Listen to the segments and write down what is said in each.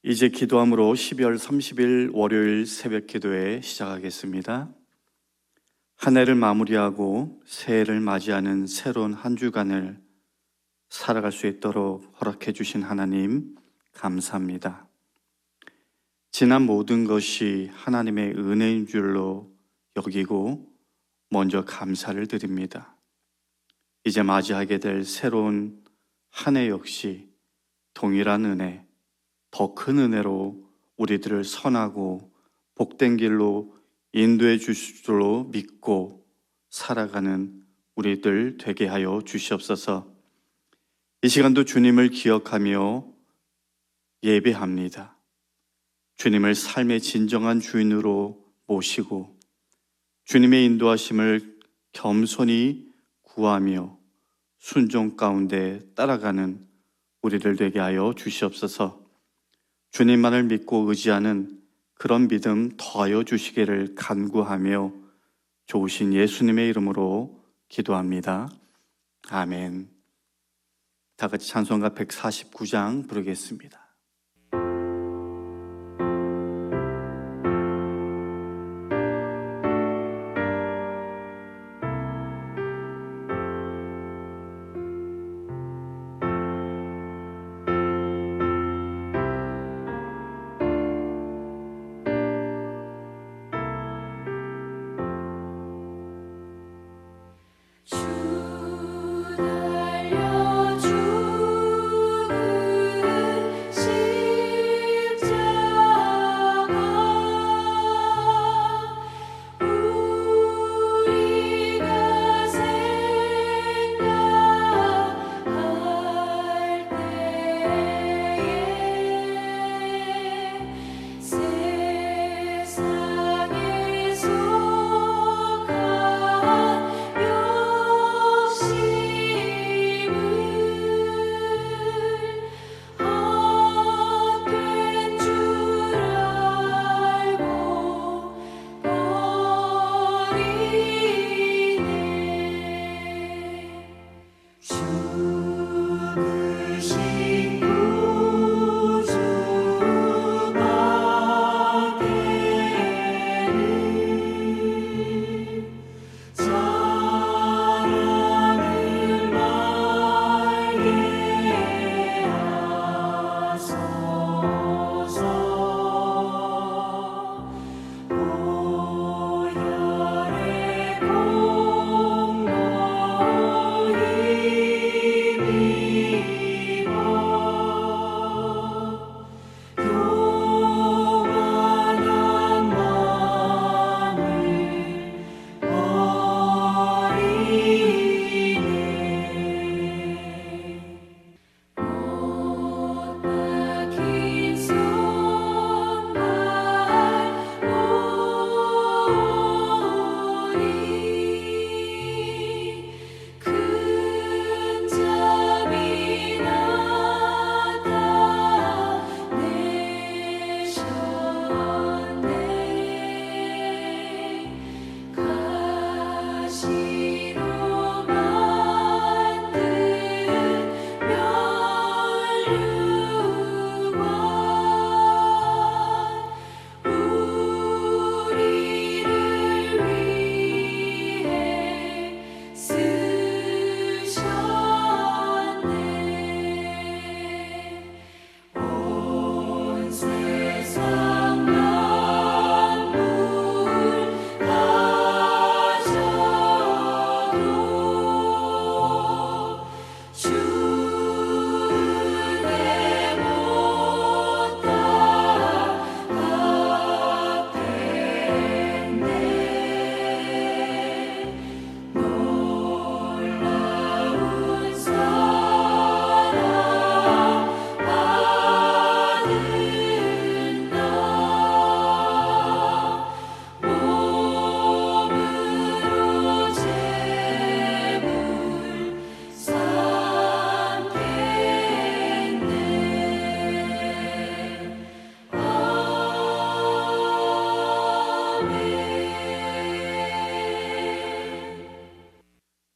이제 기도함으로 12월 30일 월요일 새벽 기도회 시작하겠습니다. 한 해를 마무리하고 새해를 맞이하는 새로운 한 주간을 살아갈 수 있도록 허락해 주신 하나님 감사합니다. 지난 모든 것이 하나님의 은혜인 줄로 여기고 먼저 감사를 드립니다. 이제 맞이하게 될 새로운 한 해 역시 동일한 은혜, 더 큰 은혜로 우리들을 선하고 복된 길로 인도해 주실 줄로 믿고 살아가는 우리들 되게 하여 주시옵소서. 이 시간도 주님을 기억하며 예배합니다. 주님을 삶의 진정한 주인으로 모시고 주님의 인도하심을 겸손히 구하며 순종 가운데 따라가는 우리들 되게 하여 주시옵소서. 주님만을 믿고 의지하는 그런 믿음 더하여 주시기를 간구하며 좋으신 예수님의 이름으로 기도합니다. 아멘. 다 같이 찬송가 149장 부르겠습니다.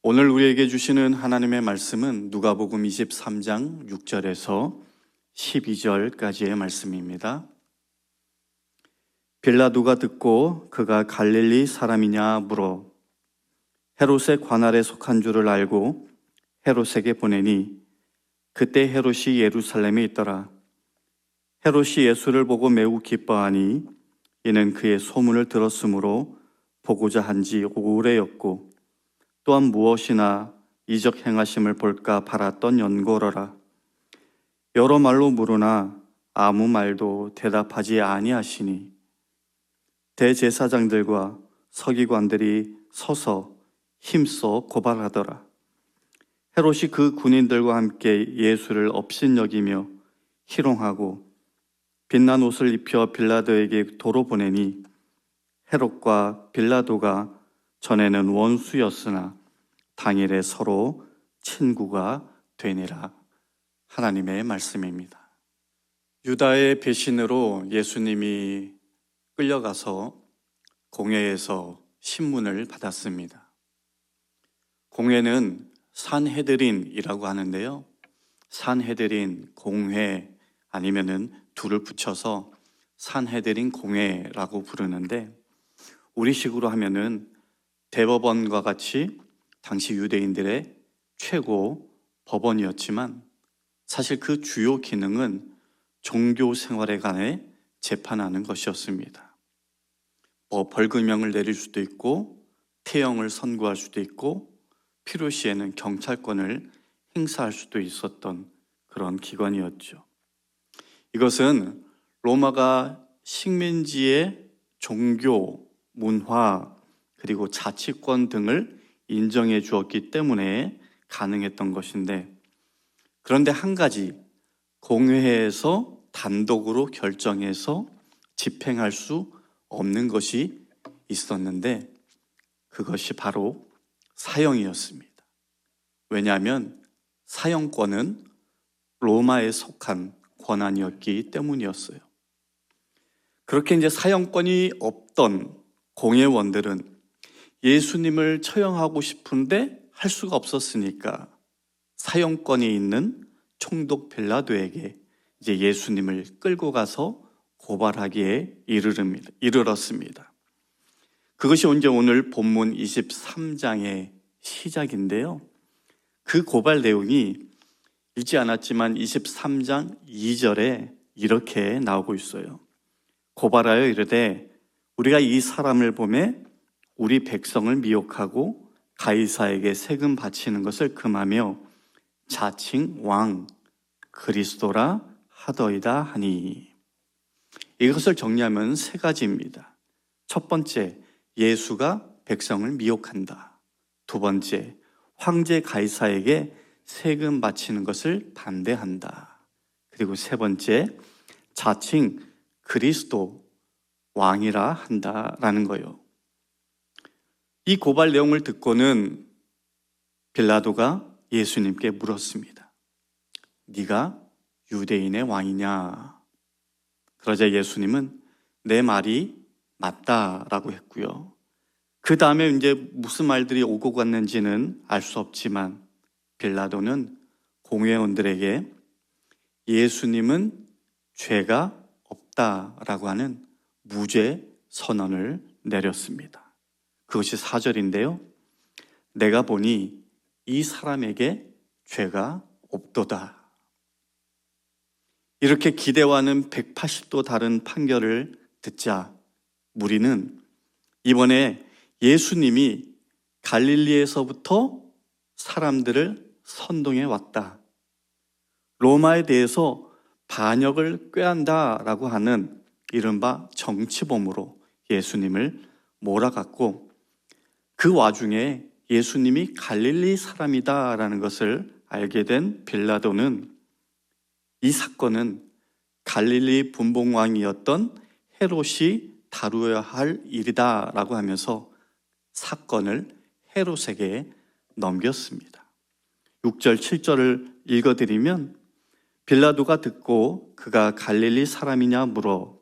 오늘 우리에게 주시는 하나님의 말씀은 누가복음 23장 6절에서 12절까지의 말씀입니다. 빌라도가 듣고 그가 갈릴리 사람이냐 물어 헤롯의 관할에 속한 줄을 알고 헤롯에게 보내니 그때 헤롯이 예루살렘에 있더라. 헤롯이 예수를 보고 매우 기뻐하니 이는 그의 소문을 들었으므로 보고자 한 지 오래였고 또한 무엇이나 이적 행하심을 볼까 바랐던 연고로라. 여러 말로 물으나 아무 말도 대답하지 아니하시니 대제사장들과 서기관들이 서서 힘써 고발하더라. 헤롯이 그 군인들과 함께 예수를 업신여기며 희롱하고 빛난 옷을 입혀 빌라도에게 도로 보내니 헤롯과 빌라도가 전에는 원수였으나 당일에 서로 친구가 되니라. 하나님의 말씀입니다. 유다의 배신으로 예수님이 끌려가서 공회에서 신문을 받았습니다. 공회는 산헤드린이라고 하는데요. 산헤드린, 공회 아니면은 둘을 붙여서 산헤드린 공회라고 부르는데 우리식으로 하면은 대법원과 같이 당시 유대인들의 최고 법원이었지만 사실 그 주요 기능은 종교 생활에 관해 재판하는 것이었습니다. 벌금형을 내릴 수도 있고 태형을 선고할 수도 있고 필요시에는 경찰권을 행사할 수도 있었던 그런 기관이었죠. 이것은 로마가 식민지의 종교, 문화, 그리고 자치권 등을 인정해 주었기 때문에 가능했던 것인데 그런데 한 가지 공회에서 단독으로 결정해서 집행할 수 없는 것이 있었는데 그것이 바로 사형이었습니다. 왜냐하면 사형권은 로마에 속한 권한이었기 때문이었어요. 그렇게 이제 사형권이 없던 공회원들은 예수님을 처형하고 싶은데 할 수가 없었으니까 사형권이 있는 총독 빌라도에게 이제 예수님을 끌고 가서 고발하기에 이르렀습니다. 그것이 이제 오늘 본문 23장의 시작인데요. 그 고발 내용이 읽지 않았지만 23장 2절에 이렇게 나오고 있어요. 고발하여 이르되 우리가 이 사람을 보매 우리 백성을 미혹하고 가이사에게 세금 바치는 것을 금하며 자칭 왕 그리스도라 하더이다 하니. 이것을 정리하면 세 가지입니다. 첫 번째, 예수가 백성을 미혹한다. 두 번째, 황제 가이사에게 세금 바치는 것을 반대한다. 그리고 세 번째, 자칭 그리스도 왕이라 한다라는 거예요. 이 고발 내용을 듣고는 빌라도가 예수님께 물었습니다. 네가 유대인의 왕이냐? 그러자 예수님은 내 말이 맞다라고 했고요. 그 다음에 이제 무슨 말들이 오고 갔는지는 알 수 없지만 빌라도는 공회원들에게 예수님은 죄가 없다라고 하는 무죄 선언을 내렸습니다. 그것이 4절인데요. 내가 보니 이 사람에게 죄가 없도다. 이렇게 기대와는 180도 다른 판결을 듣자 무리는 이번에 예수님이 갈릴리에서부터 사람들을 선동해 왔다. 로마에 대해서 반역을 꾀한다라고 하는 이른바 정치범으로 예수님을 몰아갔고 그 와중에 예수님이 갈릴리 사람이다라는 것을 알게 된 빌라도는 이 사건은 갈릴리 분봉왕이었던 헤롯이 다루어야 할 일이다라고 하면서 사건을 헤롯에게 넘겼습니다. 6절, 7절을 읽어드리면 빌라도가 듣고 그가 갈릴리 사람이냐 물어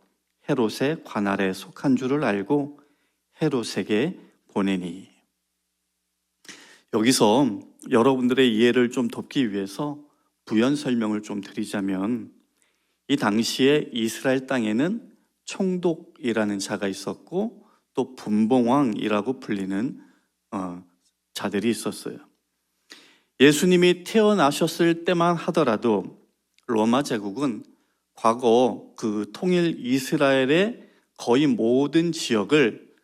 헤롯의 관할에 속한 줄을 알고 헤롯에게 보내니. 여기서 여러분들의 이해를 좀 돕기 위해서 부연 설명을 좀 드리자면 이 당시에 이스라엘 땅에는 총독이라는 자가 있었고 또 분봉왕이라고 불리는 자들이 있었어요. 예수님이 태어나셨을 때만 하더라도 로마 제국은 과거 그 통일 이스라엘의 거의 모든 지역을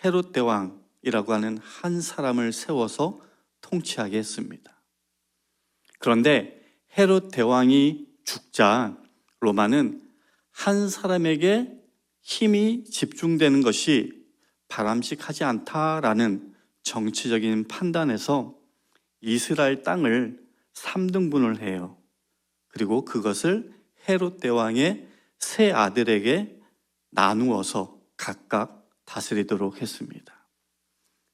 헤롯 대왕이라고 하는 한 사람을 세워서 통치하게 했습니다. 그런데 헤롯 대왕이 죽자 로마는 한 사람에게 힘이 집중되는 것이 바람직하지 않다라는 정치적인 판단에서 이스라엘 땅을 3등분을 해요. 그리고 그것을 헤롯 대왕의 세 아들에게 나누어서 각각 다스리도록 했습니다.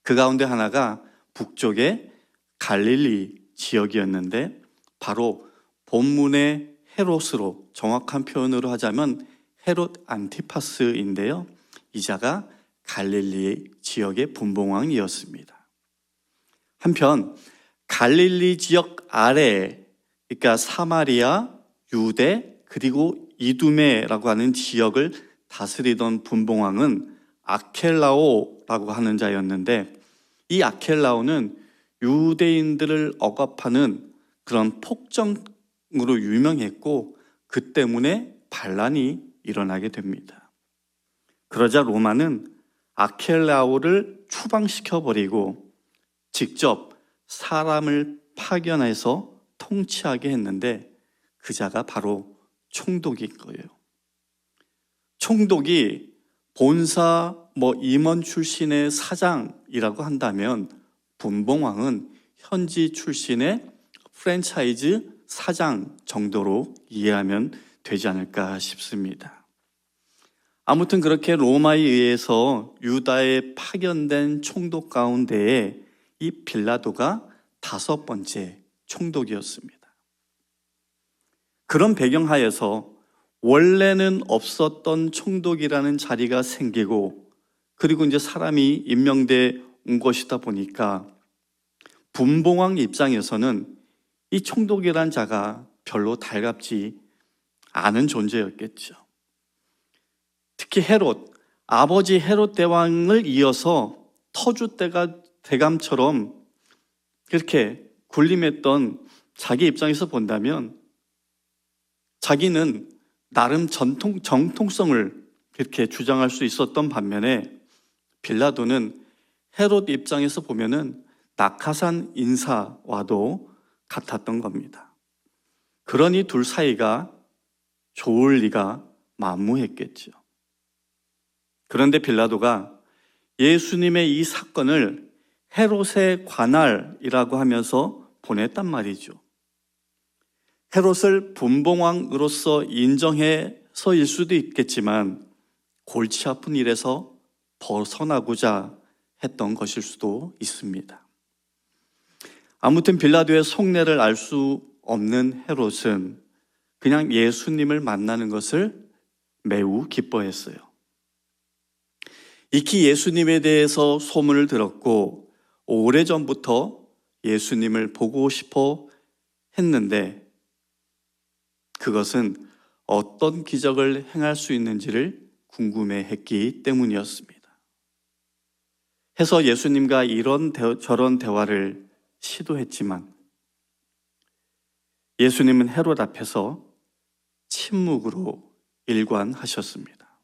그 가운데 하나가 북쪽의 갈릴리 지역이었는데 바로 본문의 헤롯으로 정확한 표현으로 하자면 헤롯 안티파스인데요. 이 자가 갈릴리 지역의 분봉왕이었습니다. 한편 갈릴리 지역 아래, 그러니까 사마리아, 유대, 그리고 이두메라고 하는 지역을 다스리던 분봉왕은 아켈라오라고 하는 자였는데 이 아켈라오는 유대인들을 억압하는 그런 폭정으로 유명했고 그 때문에 반란이 일어나게 됩니다. 그러자 로마는 아켈라오를 추방시켜버리고 직접 사람을 파견해서 통치하게 했는데 그 자가 바로 총독일 거예요. 총독이 본사 임원 출신의 사장이라고 한다면 분봉왕은 현지 출신의 프랜차이즈 사장 정도로 이해하면 되지 않을까 싶습니다. 아무튼 그렇게 로마에 의해서 유다에 파견된 총독 가운데에 이 빌라도가 5번째 총독이었습니다. 그런 배경하에서 원래는 없었던 총독이라는 자리가 생기고 그리고 이제 사람이 임명돼 온 것이다 보니까 분봉왕 입장에서는 이 총독이란 자가 별로 달갑지 않은 존재였겠죠. 특히 헤롯, 아버지 헤롯 대왕을 이어서 터줏대가 대감처럼 그렇게 군림했던 자기 입장에서 본다면 자기는 나름 정통성을 그렇게 주장할 수 있었던 반면에 빌라도는 헤롯 입장에서 보면은 낙하산 인사와도 같았던 겁니다. 그러니 둘 사이가 좋을 리가 만무했겠죠. 그런데 빌라도가 예수님의 이 사건을 헤롯의 관할이라고 하면서 보냈단 말이죠. 헤롯을 분봉왕으로서 인정해서일 수도 있겠지만 골치 아픈 일에서 벗어나고자 했던 것일 수도 있습니다. 아무튼 빌라도의 속내를 알 수 없는 헤롯은 그냥 예수님을 만나는 것을 매우 기뻐했어요. 익히 예수님에 대해서 소문을 들었고 오래전부터 예수님을 보고 싶어 했는데 그것은 어떤 기적을 행할 수 있는지를 궁금해했기 때문이었습니다. 해서 예수님과 이런 저런 대화를 시도했지만 예수님은 헤롯 앞에서 침묵으로 일관하셨습니다.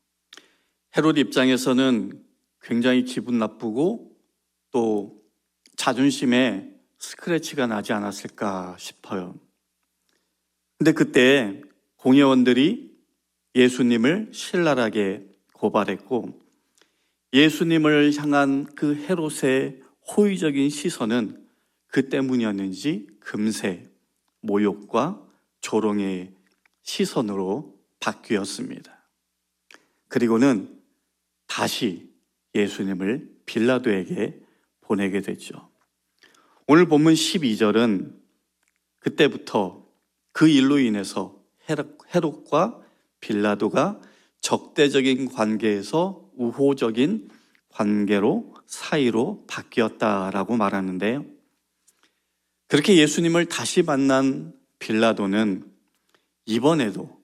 헤롯 입장에서는 굉장히 기분 나쁘고 또 자존심에 스크래치가 나지 않았을까 싶어요. 근데 그때 공회원들이 예수님을 신랄하게 고발했고 예수님을 향한 그 헤롯의 호의적인 시선은 그 때문이었는지 금세 모욕과 조롱의 시선으로 바뀌었습니다. 그리고는 다시 예수님을 빌라도에게 보내게 되죠. 오늘 본문 12절은 그때부터 그 일로 인해서 헤롯과 빌라도가 적대적인 관계에서 우호적인 관계로 사이로 바뀌었다라고 말하는데요. 그렇게 예수님을 다시 만난 빌라도는 이번에도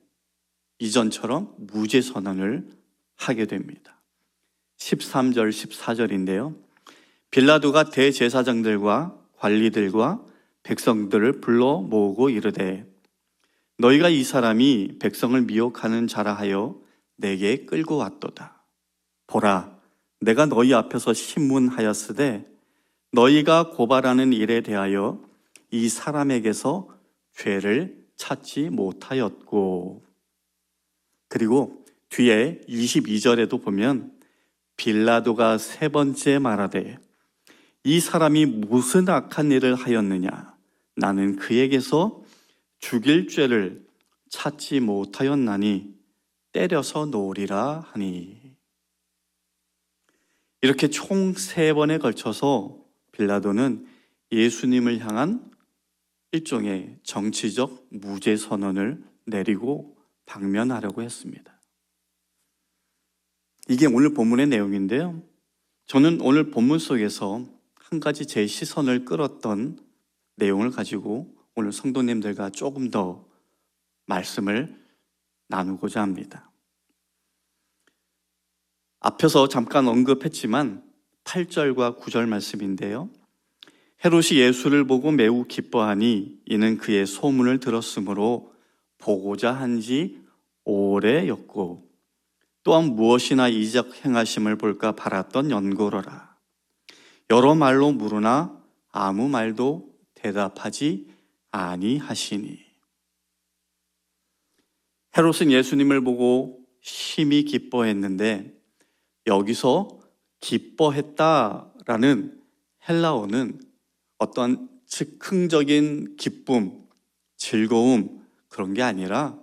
이전처럼 무죄 선언을 하게 됩니다. 13절, 14절인데요. 빌라도가 대제사장들과 관리들과 백성들을 불러 모으고 이르되 너희가 이 사람이 백성을 미혹하는 자라 하여 내게 끌고 왔도다. 보라, 내가 너희 앞에서 신문하였으되 너희가 고발하는 일에 대하여 이 사람에게서 죄를 찾지 못하였고. 그리고 뒤에 22절에도 보면 빌라도가 세 번째 말하되 이 사람이 무슨 악한 일을 하였느냐? 나는 그에게서 죽일 죄를 찾지 못하였나니 때려서 놓으리라 하니. 이렇게 총 3번에 걸쳐서 빌라도는 예수님을 향한 일종의 정치적 무죄 선언을 내리고 방면하려고 했습니다. 이게 오늘 본문의 내용인데요. 저는 오늘 본문 속에서 한 가지 제 시선을 끌었던 내용을 가지고 오늘 성도님들과 조금 더 말씀을 나누고자 합니다. 앞에서 잠깐 언급했지만 8절과 9절 말씀인데요. 헤롯이 예수를 보고 매우 기뻐하니 이는 그의 소문을 들었으므로 보고자 한지 오래였고 또한 무엇이나 이적 행하심을 볼까 바랐던 연고로라. 여러 말로 물으나 아무 말도 대답하지 아니하시니. 헤롯은 예수님을 보고 심히 기뻐했는데 여기서 기뻐했다라는 헬라어는 어떤 즉흥적인 기쁨, 즐거움 그런 게 아니라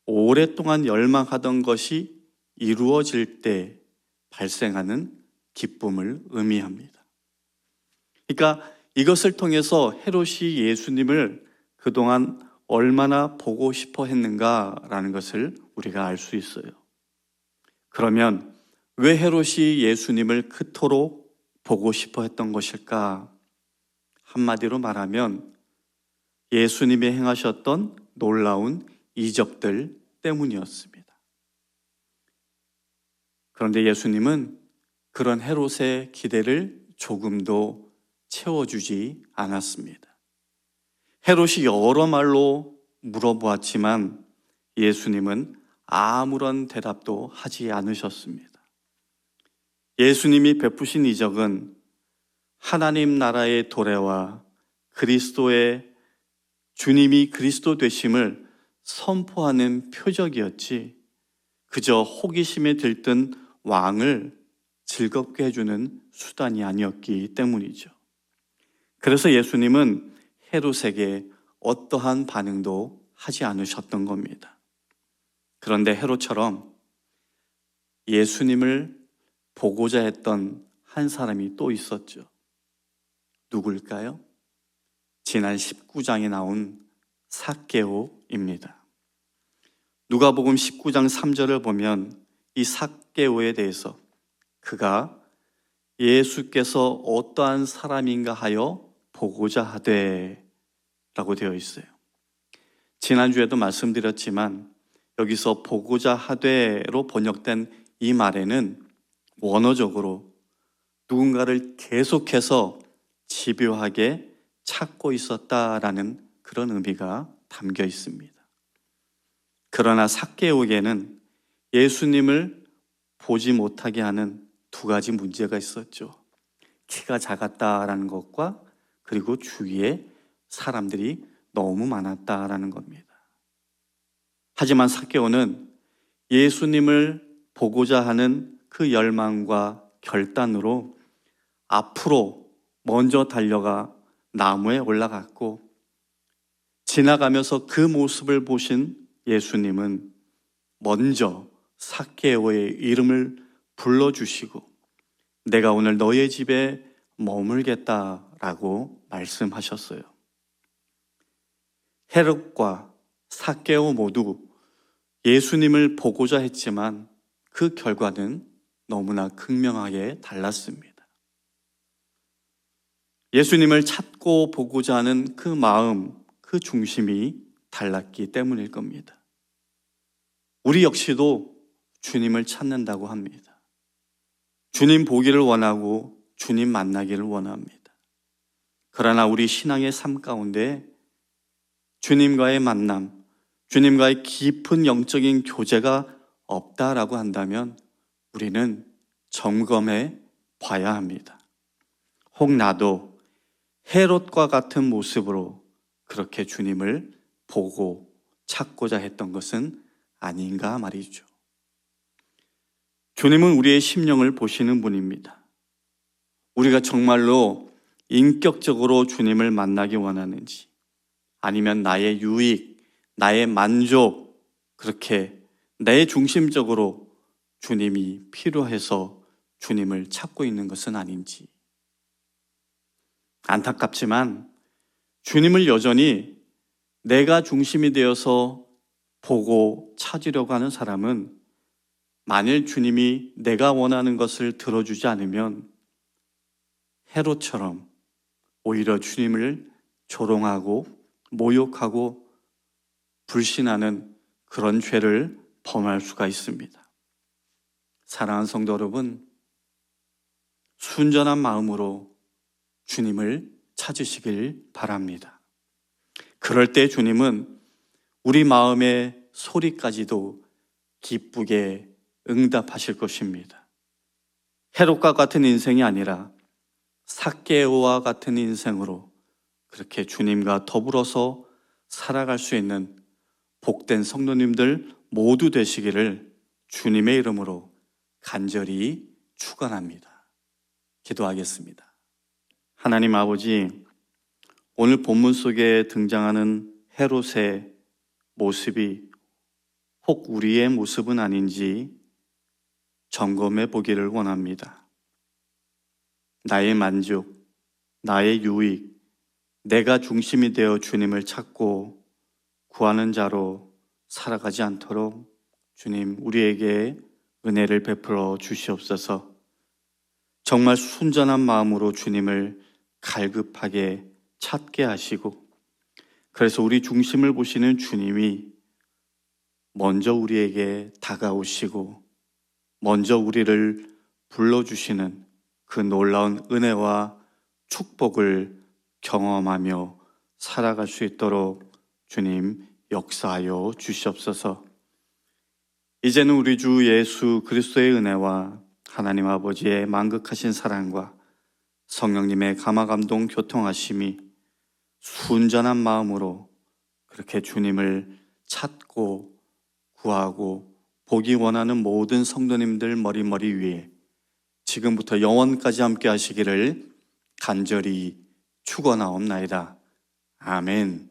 오랫동안 열망하던 것이 이루어질 때 발생하는 기쁨을 의미합니다. 그러니까 이것을 통해서 헤롯이 예수님을 그동안 얼마나 보고 싶어 했는가라는 것을 우리가 알 수 있어요. 그러면 왜 헤롯이 예수님을 그토록 보고 싶어 했던 것일까? 한마디로 말하면 예수님이 행하셨던 놀라운 이적들 때문이었습니다. 그런데 예수님은 그런 헤롯의 기대를 조금도 채워주지 않았습니다. 헤롯이 여러 말로 물어보았지만 예수님은 아무런 대답도 하지 않으셨습니다. 예수님이 베푸신 이적은 하나님 나라의 도래와 그리스도의 주님이 그리스도 되심을 선포하는 표적이었지 그저 호기심에 들뜬 왕을 즐겁게 해주는 수단이 아니었기 때문이죠. 그래서 예수님은 헤롯에게 어떠한 반응도 하지 않으셨던 겁니다. 그런데 헤롯처럼 예수님을 보고자 했던 한 사람이 또 있었죠. 누굴까요? 지난 19장에 나온 삭개오입니다. 누가복음 19장 3절을 보면 이 삭개오에 대해서 그가 예수께서 어떠한 사람인가 하여 보고자 하되 라고 되어 있어요. 지난주에도 말씀드렸지만 여기서 보고자 하되로 번역된 이 말에는 원어적으로 누군가를 계속해서 집요하게 찾고 있었다라는 그런 의미가 담겨 있습니다. 그러나 삭개오에게는 예수님을 보지 못하게 하는 두 가지 문제가 있었죠. 키가 작았다라는 것과 그리고 주위에 사람들이 너무 많았다라는 겁니다. 하지만 삭개오는 예수님을 보고자 하는 그 열망과 결단으로 앞으로 먼저 달려가 나무에 올라갔고 지나가면서 그 모습을 보신 예수님은 먼저 삭개오의 이름을 불러주시고 내가 오늘 너의 집에 머물겠다라고 말씀하셨어요. 헤롯과 삭개오 모두 예수님을 보고자 했지만 그 결과는 너무나 극명하게 달랐습니다. 예수님을 찾고 보고자 하는 그 마음, 그 중심이 달랐기 때문일 겁니다. 우리 역시도 주님을 찾는다고 합니다. 주님 보기를 원하고 주님 만나기를 원합니다. 그러나 우리 신앙의 삶 가운데 주님과의 만남, 주님과의 깊은 영적인 교제가 없다라고 한다면 우리는 점검해 봐야 합니다. 혹 나도 헤롯과 같은 모습으로 그렇게 주님을 보고 찾고자 했던 것은 아닌가 말이죠. 주님은 우리의 심령을 보시는 분입니다. 우리가 정말로 인격적으로 주님을 만나기 원하는지, 아니면 나의 유익, 나의 만족, 그렇게 내 중심적으로 주님이 필요해서 주님을 찾고 있는 것은 아닌지. 안타깝지만 주님을 여전히 내가 중심이 되어서 보고 찾으려고 하는 사람은 만일 주님이 내가 원하는 것을 들어주지 않으면 헤롯처럼 오히려 주님을 조롱하고 모욕하고 불신하는 그런 죄를 범할 수가 있습니다. 사랑하는 성도 여러분, 순전한 마음으로 주님을 찾으시길 바랍니다. 그럴 때 주님은 우리 마음의 소리까지도 기쁘게 응답하실 것입니다. 헤롯과 같은 인생이 아니라 삭개오와 같은 인생으로 그렇게 주님과 더불어서 살아갈 수 있는 복된 성도님들 모두 되시기를 주님의 이름으로 간절히 축원합니다. 기도하겠습니다. 하나님 아버지, 오늘 본문 속에 등장하는 헤롯의 모습이 혹 우리의 모습은 아닌지 점검해 보기를 원합니다. 나의 만족, 나의 유익, 내가 중심이 되어 주님을 찾고 구하는 자로 살아가지 않도록 주님 우리에게 은혜를 베풀어 주시옵소서. 정말 순전한 마음으로 주님을 갈급하게 찾게 하시고, 그래서 우리 중심을 보시는 주님이 먼저 우리에게 다가오시고 먼저 우리를 불러주시는 그 놀라운 은혜와 축복을 경험하며 살아갈 수 있도록 주님 역사하여 주시옵소서. 이제는 우리 주 예수 그리스도의 은혜와 하나님 아버지의 만극하신 사랑과 성령님의 감화감동 교통하심이 순전한 마음으로 그렇게 주님을 찾고 구하고 보기 원하는 모든 성도님들 머리 위에 지금부터 영원까지 함께 하시기를 간절히 축원하옵나이다. 아멘.